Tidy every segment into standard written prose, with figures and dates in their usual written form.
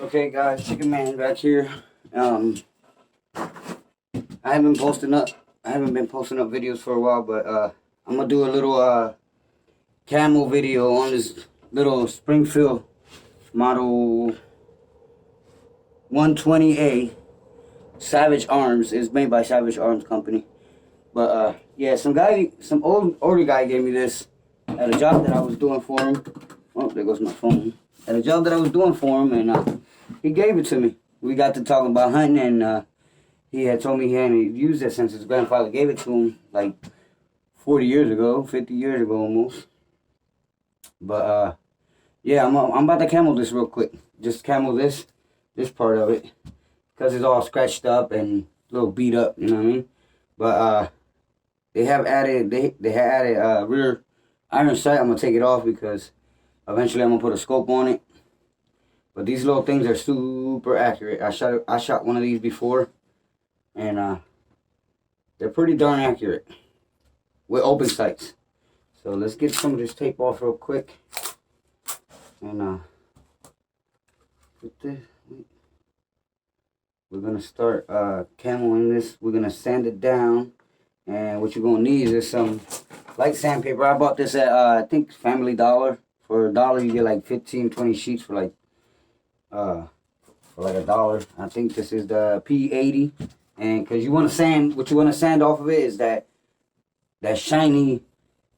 Okay, guys, Chicken Man back here. I haven't been posting up. I haven't been posting up videos for a while, but I'm gonna do a little camo video on this little Springfield model 120A Savage Arms. It's made by Savage Arms Company. But yeah, some older guy gave me this at a job that I was doing for him. Oh, there goes my phone. At a job that I was doing for him, and he gave it to me. We got to talking about hunting, and he had told me he hadn't used it since his grandfather gave it to him, like 40 years ago, 50 years ago almost. But yeah, I'm about to camo this real quick. Just camo this part of it, because it's all scratched up and a little beat up, you know what I mean? But they have added rear iron sight. I'm gonna take it off because eventually I'm gonna put a scope on it. But these little things are super accurate. I shot one of these before, and they're pretty darn accurate with open sights. So let's get some of this tape off real quick, and put this. We're gonna start camoing this. We're gonna sand it down, and what you're gonna need is some light sandpaper. I bought this at I think Family Dollar. For $1 you get like 15, 20 sheets for like $1. I think this is the P80, and because you want to sand, what you want to sand off of it is that shiny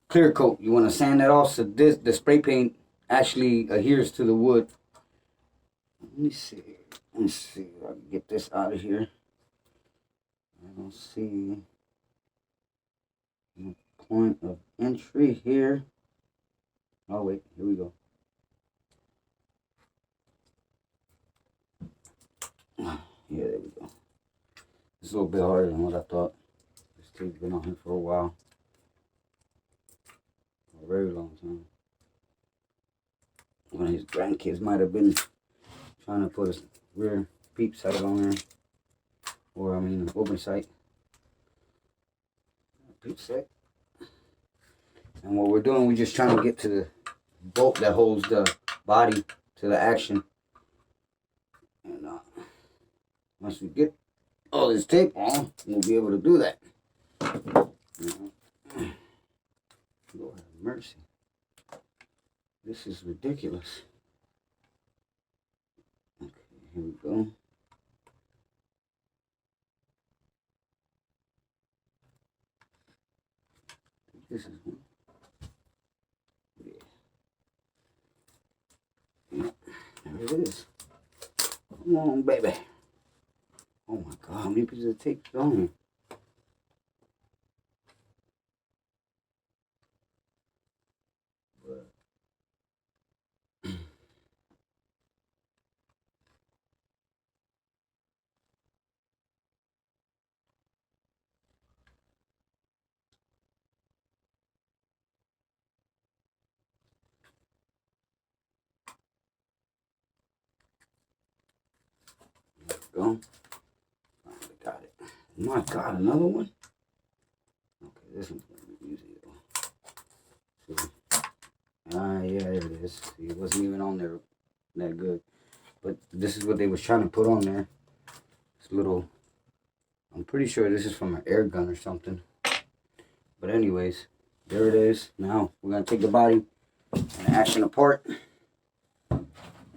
clear coat. You want to sand that off so the spray paint actually adheres to the wood. Let me see if I can get this out of here. I don't see the point of entry here. Oh wait, here we go. Yeah, there we go. It's a little bit harder than what I thought. This tape's been on here for a while. For a very long time. One of his grandkids might have been trying to put his rear peep sight on there. Or, I mean, open sight. Peep sight. And what we're doing, we're just trying to get to the bolt that holds the body to the action. And once we get all this tape on, we'll be able to do that. Lord have mercy. This is ridiculous. Okay, here we go. This is one. Yeah, there it is. Come on, baby. Oh my God, how many pieces of tape is on here? Go. Finally got it. My God, another one? Okay, this one's going to be easy though. See? Yeah, there it is. See, it wasn't even on there that good. But this is what they was trying to put on there. This little, I'm pretty sure this is from an air gun or something. But anyways, there it is. Now, we're going to take the body and action apart.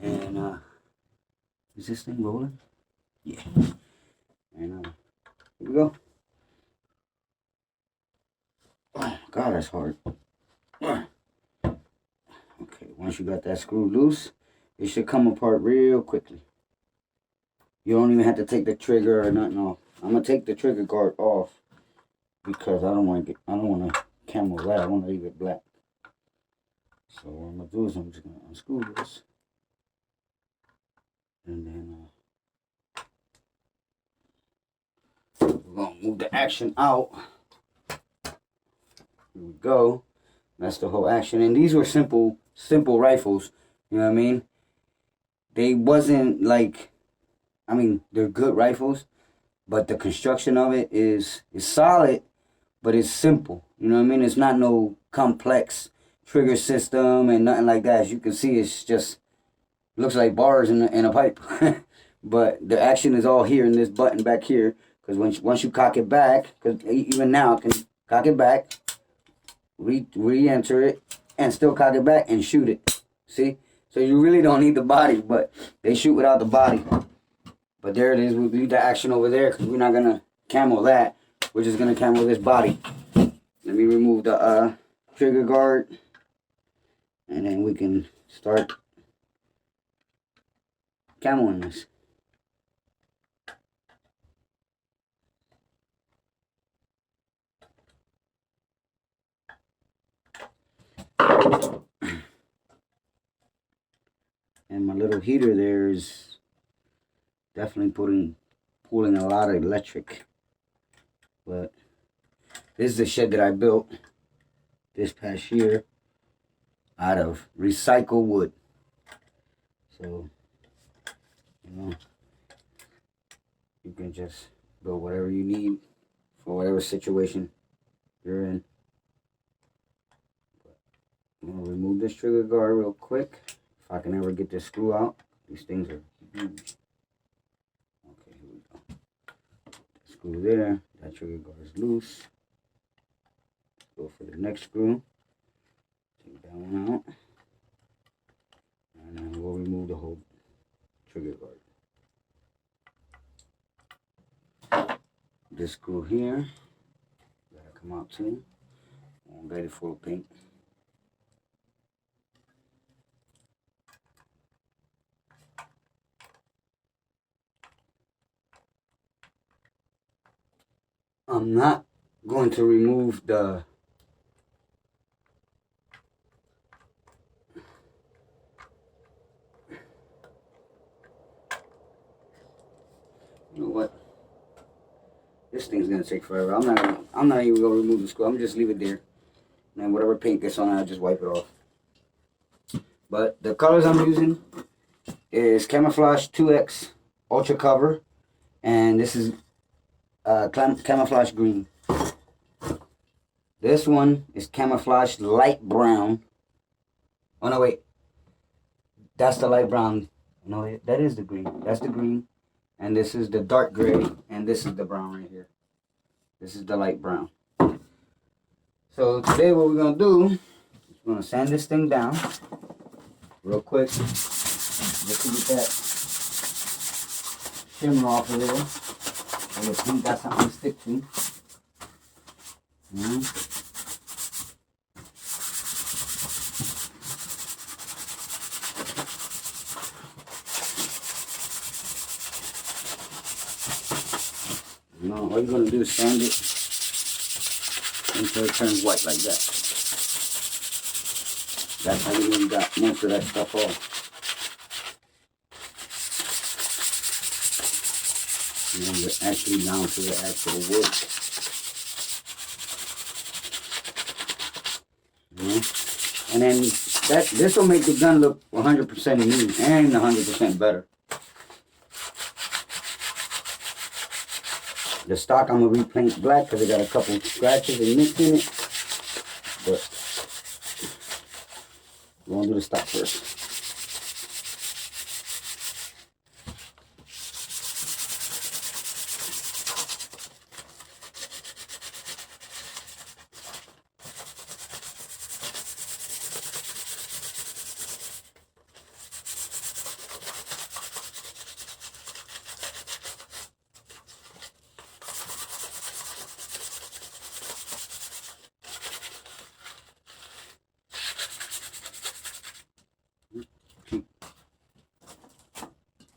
And, is this thing rolling? Yeah. And here we go. Oh God, that's hard. Okay, once you got that screw loose, it should come apart real quickly. You don't even have to take the trigger or nothing off. I'm gonna take the trigger guard off because I don't want to camo that. I want to leave it black. So what I'm gonna do is I'm just gonna unscrew this, and then we're gonna move the action out. Here we go. That's the whole action. And these were simple rifles. You know what I mean? They wasn't like, I mean, they're good rifles, but the construction of it is solid, but it's simple. You know what I mean? It's not no complex trigger system and nothing like that. As you can see, it's just looks like bars in a pipe. But the action is all here in this button back here. Because once you cock it back, because even now I can cock it back, re-enter it, and still cock it back and shoot it. See? So you really don't need the body, but they shoot without the body. But there it is. We leave the action over there because we're not going to camo that. We're just going to camo this body. Let me remove the trigger guard. And then we can start camoing this. And my little heater there is definitely pulling a lot of electric. But this is the shed that I built this past year out of recycled wood. So, you know, you can just build whatever you need for whatever situation you're in. I'm going to remove this trigger guard real quick. If I can ever get this screw out. These things are huge. Okay, here we go. Screw there. That trigger guard is loose. Go for the next screw. Take that one out. And then we'll remove the whole trigger guard. This screw here. Gotta come out too. I'm ready for paint. I'm not going to remove the you know what? This thing's gonna take forever. I'm not even gonna remove the screw. I'm just leave it there. And then whatever paint gets on it, I'll just wipe it off. But the colors I'm using is Camouflage 2X Ultra Cover, and this is Camouflage Green. This one is Camouflage Light Brown. Oh no, wait. That's the light brown. No, that is the green. That's the green. And this is the dark gray. And this is the brown right here. This is the light brown. So today what we're going to do is we're going to sand this thing down real quick. Just to get that shimmer off of there. So the paint got something to stick to. No, all you're going to do is sand it until it turns white like that. That's how you really got most of that stuff off. And then we're actually down to the actual wood. And then this will make the gun look 100% new and 100% better. The stock I'm going to repaint black because it got a couple scratches and nicks in it. But we're going to do the stock first.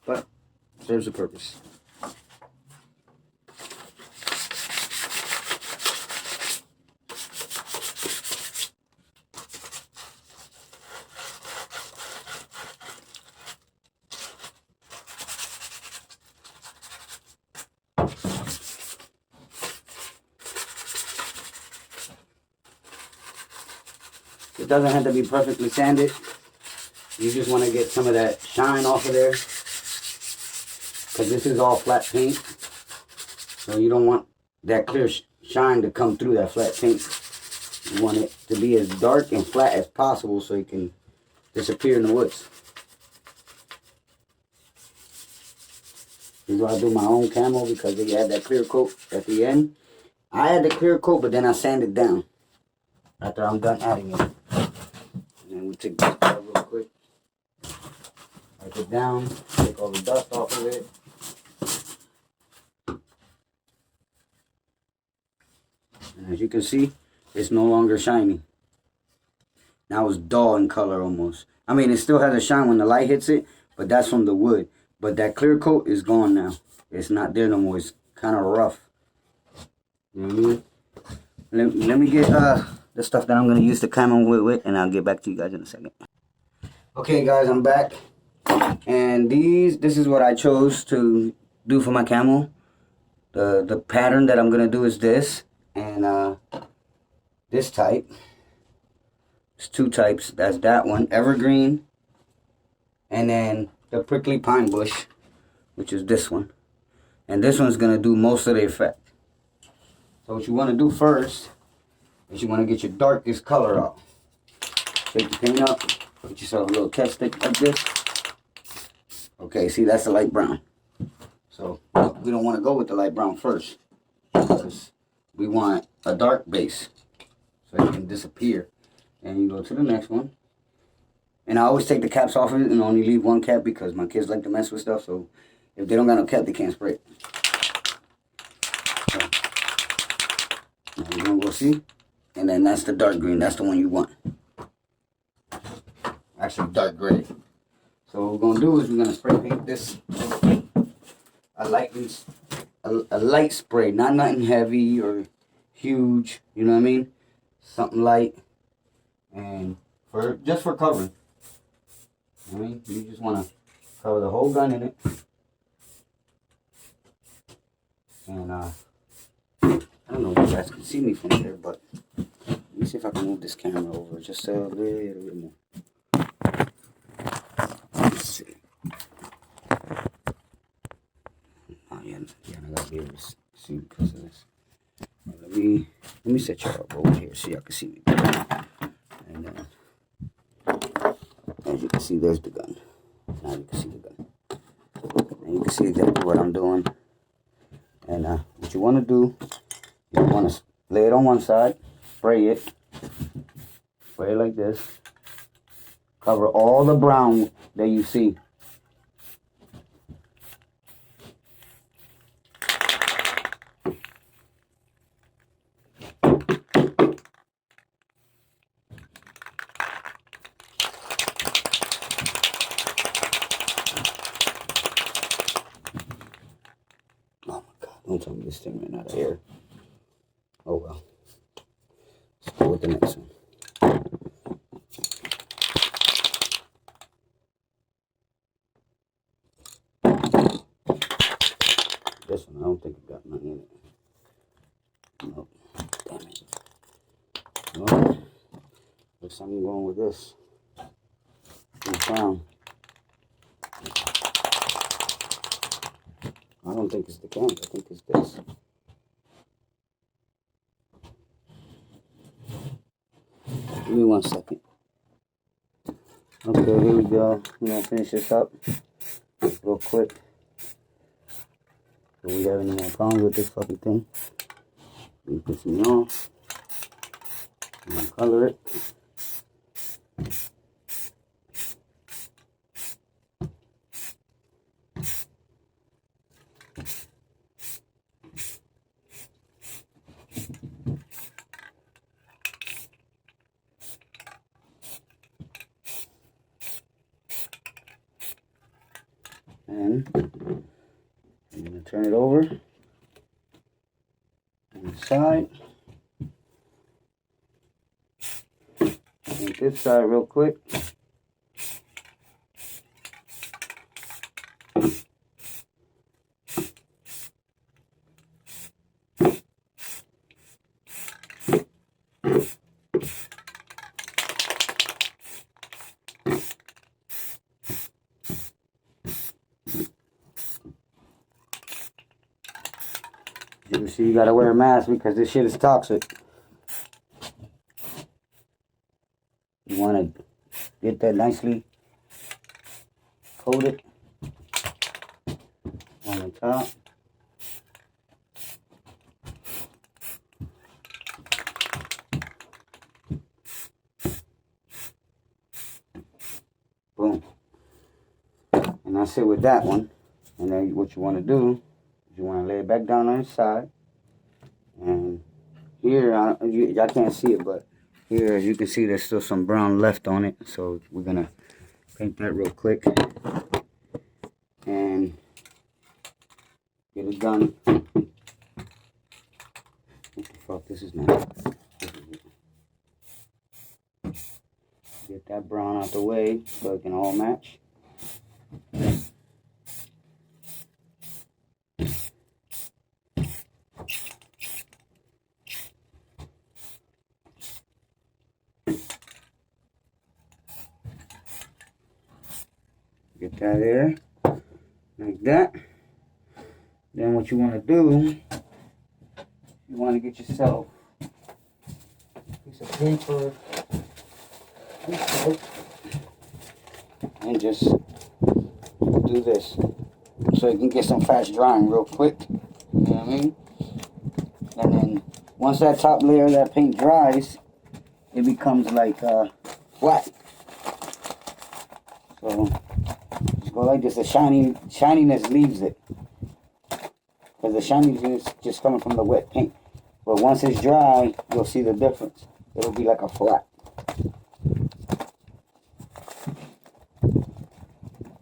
But serves a purpose. It doesn't have to be perfectly sanded. You just want to get some of that shine off of there. Because this is all flat paint. So you don't want that clear shine to come through that flat paint. You want it to be as dark and flat as possible so it can disappear in the woods. This is why I do my own camo, because they add that clear coat at the end. I add the clear coat, but then I sand it down after I'm done adding it. And then we take this part real quick. Wipe it down, take all the dust off of it. And as you can see, it's no longer shiny. Now it's dull in color almost. I mean, it still has a shine when the light hits it, but that's from the wood. But that clear coat is gone now. It's not there no more. It's kind of rough. You know what I mean? Let me get the stuff that I'm going to use the camo with, and I'll get back to you guys in a second. Okay, guys, I'm back. And this is what I chose to do for my camo. The pattern that I'm going to do is this. And this type. It's two types. That's that one, evergreen. And then the prickly pine bush, which is this one. And this one's going to do most of the effect. So what you want to do first is you want to get your darkest color out. Take the paint up, put yourself a little test stick like this. Okay, see, that's the light brown. So we don't want to go with the light brown first, because we want a dark base so it can disappear. And you go to the next one. And I always take the caps off of it and only leave one cap, because my kids like to mess with stuff. So if they don't got no cap, they can't spray it. So, now we're going to go see. And then that's the dark green. That's the one you want. Actually, dark gray. So what we're going to do is we're going to spray paint this a light spray. Not nothing heavy or huge. You know what I mean? Something light. And just for covering. I mean, you just want to cover the whole gun in it. And I don't know if you guys can see me from here, but let me see if I can move this camera over just a little bit more. Let's see. Oh yeah, I gotta be able to see because of this. Now, let me set you up over here so y'all can see me. And as you can see, there's the gun. Now you can see the gun. And you can see exactly what I'm doing. And what you want to do, you want to lay it on one side, spray it like this. Cover all the brown that you see. Don't tell me this thing ran out of air. Oh well. Let's go with the next one. This one, I don't think it got nothing in it. Nope. Damn it. Well, looks like I'm going with this. Brown. I don't think it's the can. I think it's this. Give me 1 second. Okay, here we go. I'm gonna finish this up real quick. Do we have any more problems with this fucking thing? You piss me off. I'm gonna color it. And I'm going to turn it over on the side. Paint this side real quick. You see, you gotta wear a mask because this shit is toxic. You wanna get that nicely coated. on the top. Boom. And that's it with that one. And then what you want to do is you want to lay it back down on its side. And here, I can't see it, but here, as you can see, there's still some brown left on it. So we're going to paint that real quick. And get it done. What the fuck? This is not. Get that brown out the way so it can all match. Get that there, like that. Then what you want to do, you want to get yourself a piece of paper and just do this so you can get some fast drying real quick. You know what I mean? And then once that top layer of that paint dries, it becomes like flat. So just go like this. The shininess leaves it, because the shininess is just coming from the wet paint. But once it's dry, you'll see the difference. It'll be like a flat.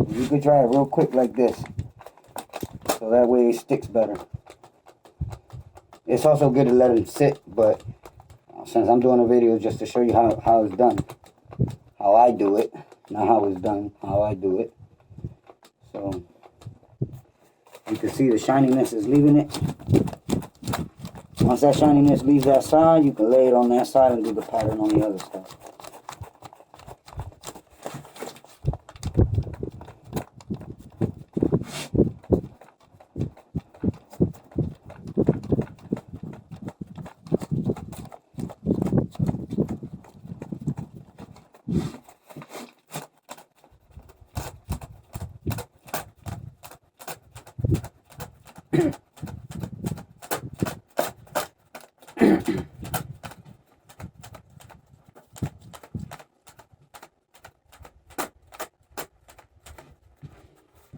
You could dry it real quick like this, so that way it sticks better. It's also good to let it sit, but since I'm doing a video just to show you how it's done, how I do it, not how it's done, how I do it. So you can see the shininess is leaving it. Once that shininess leaves that side, you can lay it on that side and do the pattern on the other side.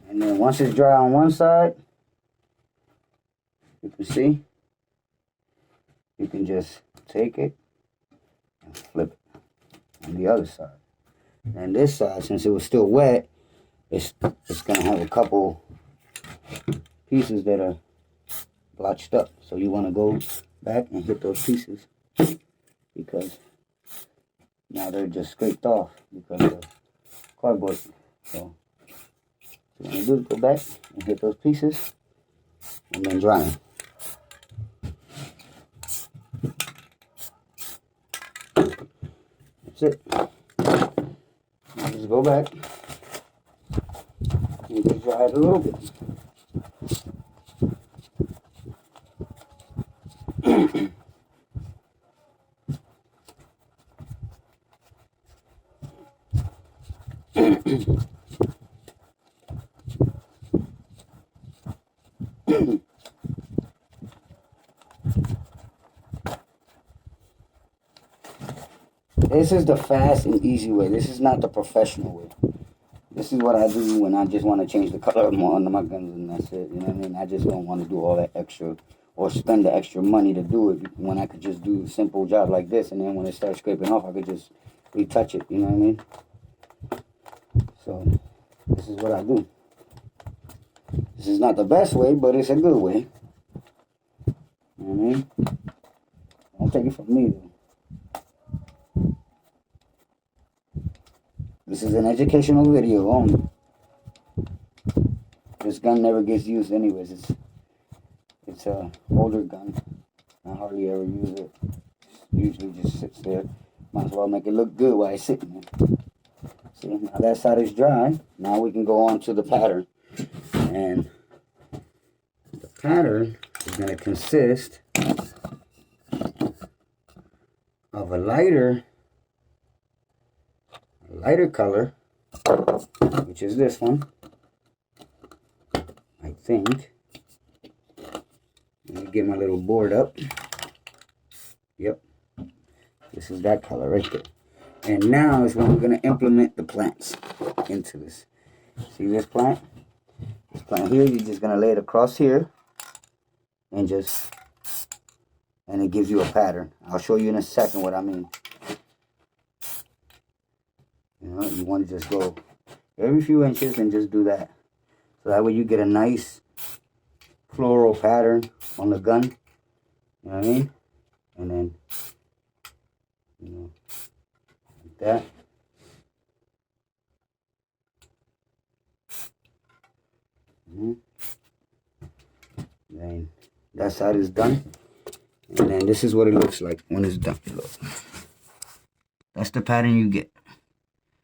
And then once it's dry on one side, you can see, you can just take it and flip it on the other side. And this side, since it was still wet, it's going to have a couple pieces that are blotched up. So you want to go back and hit those pieces, because now they're just scraped off because of cardboard. So what you want to do is go back and hit those pieces and then dry them. That's it. Now just go back and just dry it a little bit. This is the fast and easy way. This is not the professional way. This is what I do when I just want to change the color of my guns, and that's it. You know what I mean? I just don't want to do all that extra or spend the extra money to do it when I could just do a simple job like this, and then when it starts scraping off, I could just retouch it. You know what I mean? So this is what I do. This is not the best way, but it's a good way. You know what I mean? Don't take it from me, though. This is an educational video only. This gun never gets used anyways. It's a older gun. I hardly ever use it. It usually just sits there. Might as well make it look good while it's sitting there. See, now that side is dry. Now we can go on to the pattern. And the pattern is going to consist of a lighter color, which is this one, like think. Let me get my little board up. Yep. This is that color right there. And now is when we're going to implement the plants into this. See this plant? This plant here, you're just going to lay it across here. And it gives you a pattern. I'll show you in a second what I mean. You know, you want to just go every few inches and just do that. So that way you get a nice floral pattern on the gun. You know what I mean? And then, you know, like that. Then that side is done. And then this is what it looks like when it's done. Look. That's the pattern you get.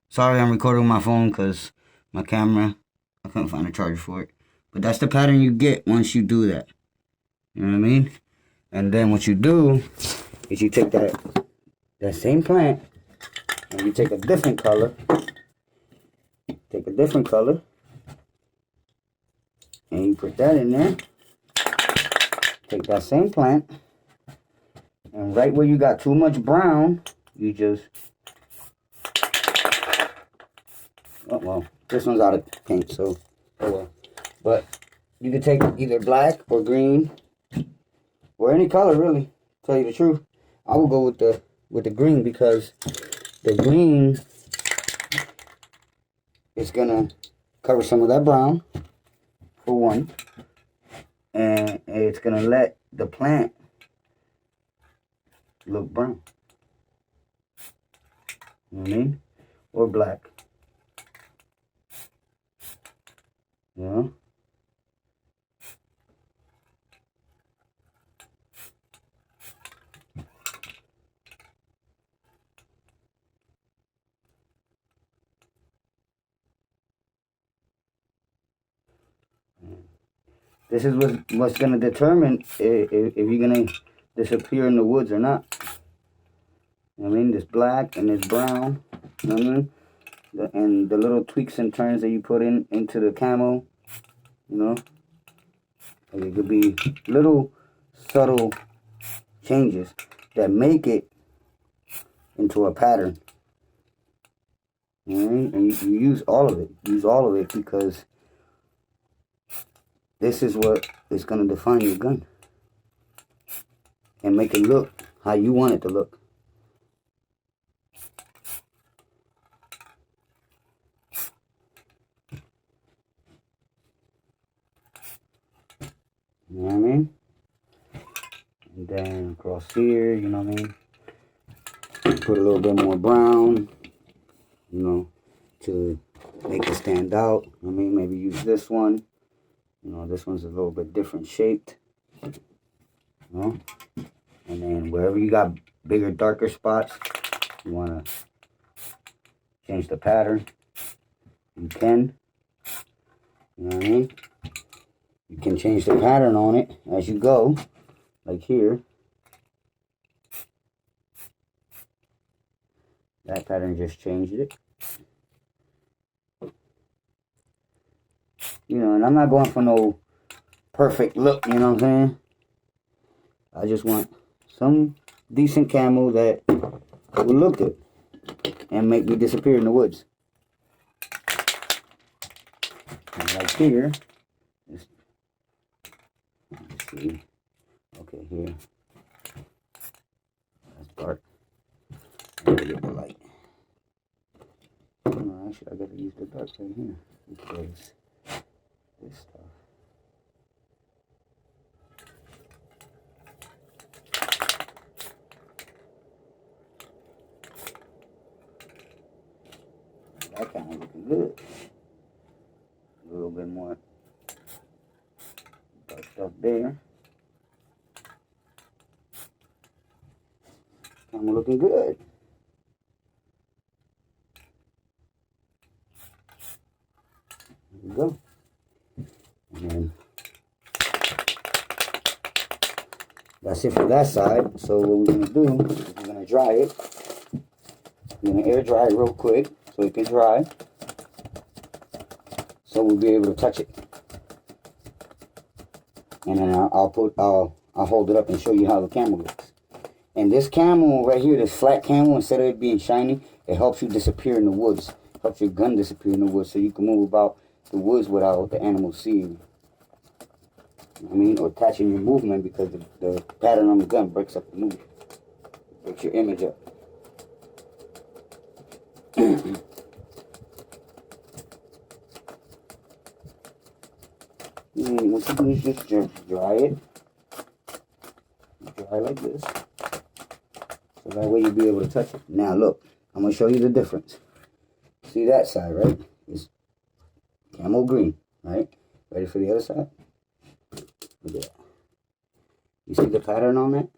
Sorry, I'm recording with my phone because my camera, I couldn't find a charger for it. But that's the pattern you get once you do that. You know what I mean? And then what you do is you take that same plant and you take a different color. Take a different color. And you put that in there. Take that same plant. And right where you got too much brown, you just... Oh, well, this one's out of paint, so... Oh, well. But you can take either black or green. Or any color, really. To tell you the truth. I will go with the green because the green is going to cover some of that brown, for one. And it's going to let the plant look brown. You know what I mean? Or black. You know? This is what's going to determine if you're going to disappear in the woods or not. You know what I mean? This black and this brown. You know what I mean? And the little tweaks and turns that you put into the camo. You know? And it could be little subtle changes that make it into a pattern. You know what I mean? And you use all of it. Use all of it because this is what is going to define your gun. And make it look how you want it to look. You know what I mean? And then across here, you know what I mean? Put a little bit more brown, you know, to make it stand out. I mean, maybe use this one. You know, this one's a little bit different shaped. You know? And then wherever you got bigger, darker spots, you want to change the pattern. You can. You know what I mean? You can change the pattern on it as you go. Like here. That pattern just changed it. You know, and I'm not going for no perfect look, you know what I'm saying? I just want some decent camo that will look good and make me disappear in the woods. And like here, let's see. Okay, here. That's dark. I'm gonna get the light. No, actually, I gotta use the dark right here because this stuff. That kind of looking good. A little bit more dark stuff there. Kind of looking good. There we go. And then that's it for that side. So what we're going to do is we're going to dry it. We're going to air dry it real quick so it can dry. So we'll be able to touch it. And then I'll hold it up and show you how the camo looks. And this camo right here, this flat camo, instead of it being shiny, it helps you disappear in the woods. Helps your gun disappear in the woods, so you can move about the woods without the animals seeing you. I mean, or catching your movement, because the pattern on the gun breaks up the movement. Breaks your image up. And what you do is just dry it. Dry like this. So that way you'll be able to touch it. Now look, I'm going to show you the difference. See that side, right? It's camo green, right? Ready for the other side? Look at that. You see the pattern on that?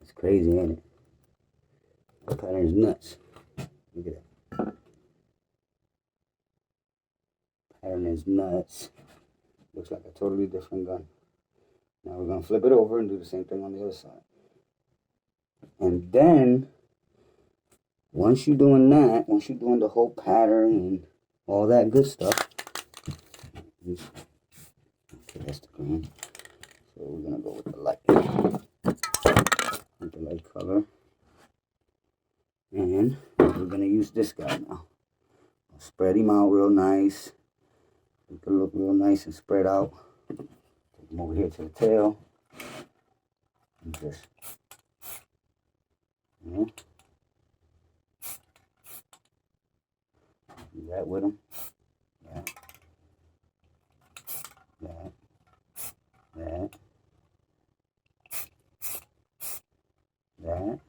It's crazy, ain't it? The pattern is nuts. Look at that. Pattern is nuts. Looks like a totally different gun. Now we're going to flip it over and do the same thing on the other side. And then, once you're doing that, once you're doing the whole pattern and all that good stuff, okay, that's the green. So we're going to go with the light. With the light color. And we're going to use this guy now. I'll spread him out real nice. Make it look real nice and spread out. Take him over here to the tail. And just, you know, do that with him. That. That. That. That.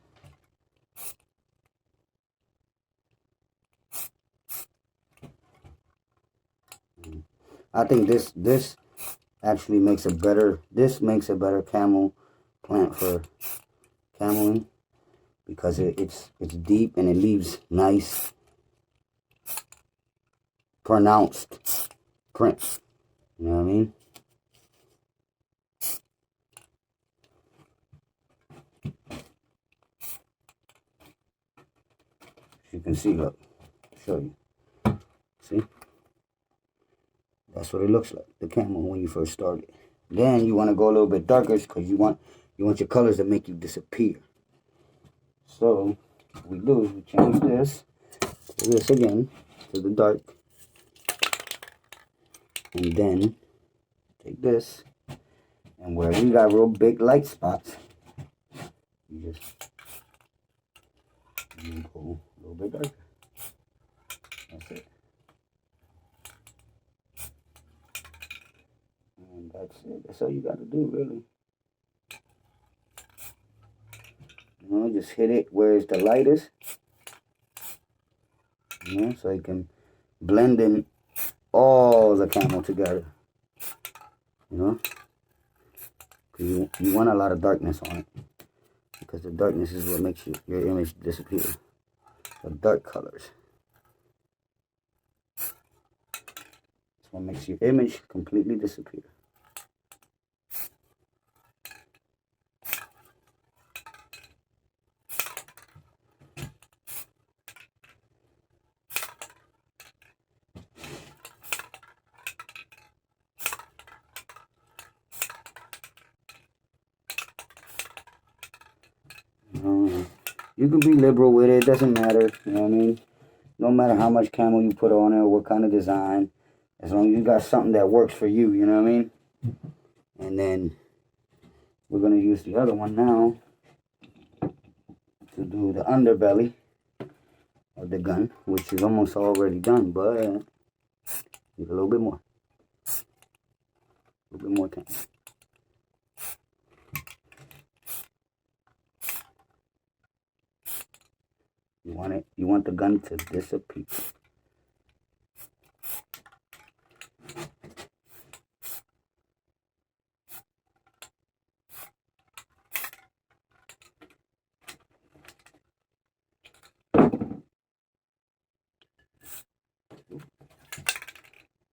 I think this actually makes a better camo plant for camoing, because it's deep and it leaves nice pronounced prints. You know what I mean? You can see, look, I'll show you. See? That's what it looks like, the camo when you first start it. Then you want to go a little bit darker, because you want your colors to make you disappear. So what we do is we change this to this again, to the dark. And then take this, and where you got real big light spots, you just go a little bit darker. That's it. And that's it. That's all you got to do, really. You know, just hit it where it's the lightest. You know, so you can blend in all the camo together. You know, because you want a lot of darkness on it, because the darkness is what makes your image disappear. The dark colors. That's what makes your image completely disappear. You can be liberal with it, doesn't matter, you know what I mean? No matter how much camo you put on it or what kind of design, as long as you got something that works for you, you know what I mean? And then we're going to use the other one now to do the underbelly of the gun, which is almost already done, but need a little bit more. A little bit more camo. You want the gun to disappear.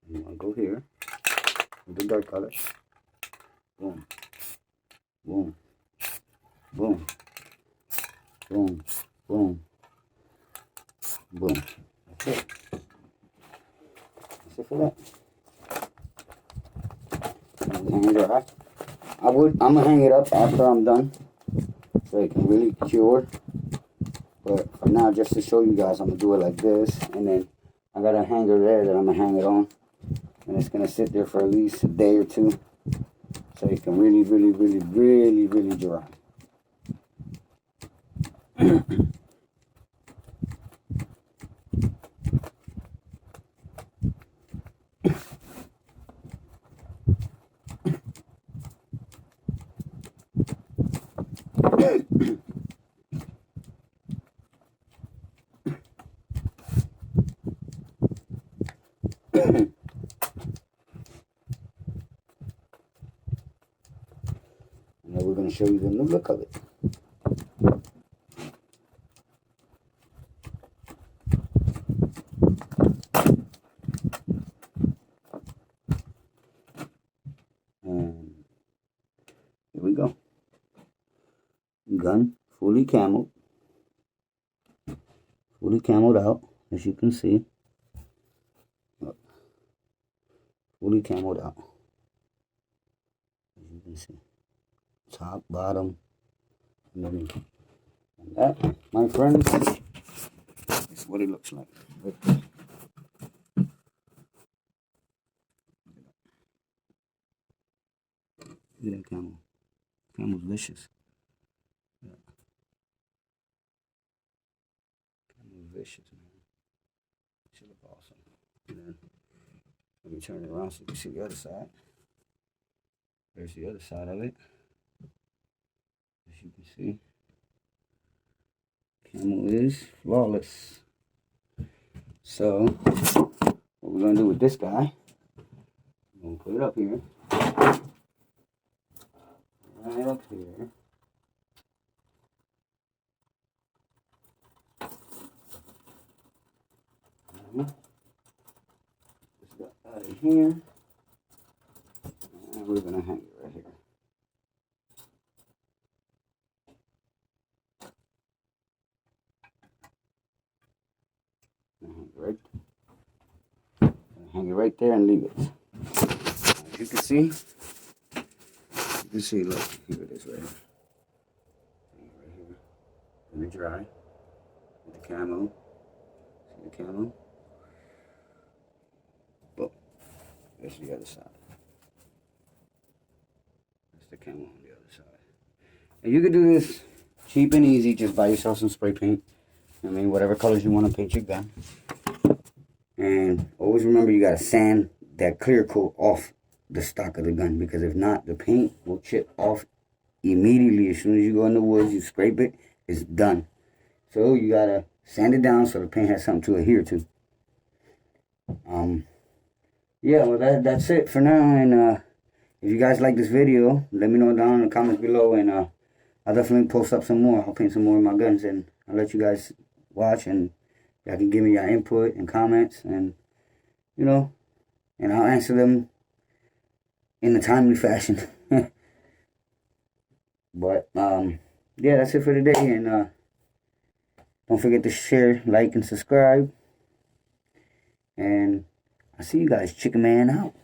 You want to go here with the dark color. Boom. Boom. Boom. Boom. Boom. Boom. That's it. That's it for that. hang dry. I'm gonna hang it up after I'm done, so it can really cure. But for now, just to show you guys, I'm gonna do it like this, and then I got a hanger there that I'm gonna hang it on, and it's gonna sit there for at least a day or two, so it can really dry. And then we're going to show you the new look of it. And here we go. Gun fully camoed. Fully camoed out, as you can see. Look. Fully camoed out. As you can see. Top, bottom, underneath. And that, my friends, is what it looks like. Look at that camo. Camo's vicious. Yeah. Camo's vicious, man. Should look awesome. And then, let me turn it around so you can see the other side. There's the other side of it. As you can see, camo is flawless. So, what we're going to do with this guy, I'm going to put it up here. Right up here. Just got out of here. And we're going to hang it right here. Hang it right there and leave it. As you can see, look, here it is right here. Right here. Let me dry. The camo. See the camo? Boom. There's the other side. That's the camo on the other side. And you can do this cheap and easy. Just buy yourself some spray paint. I mean, whatever colors you want to paint your gun. And always remember, you got to sand that clear coat off the stock of the gun, because if not, the paint will chip off immediately. As soon as you go in the woods, you scrape it, it's done. So you got to sand it down so the paint has something to adhere to. Yeah, well, that's it for now. And if you guys like this video, let me know down in the comments below, and I'll definitely post up some more. I'll paint some more of my guns, and I'll let you guys watch, and y'all can give me your input and comments, and you know, and I'll answer them in a timely fashion. But yeah, that's it for today, and don't forget to share, like, and subscribe. And I'll see you guys. Chicken Man out.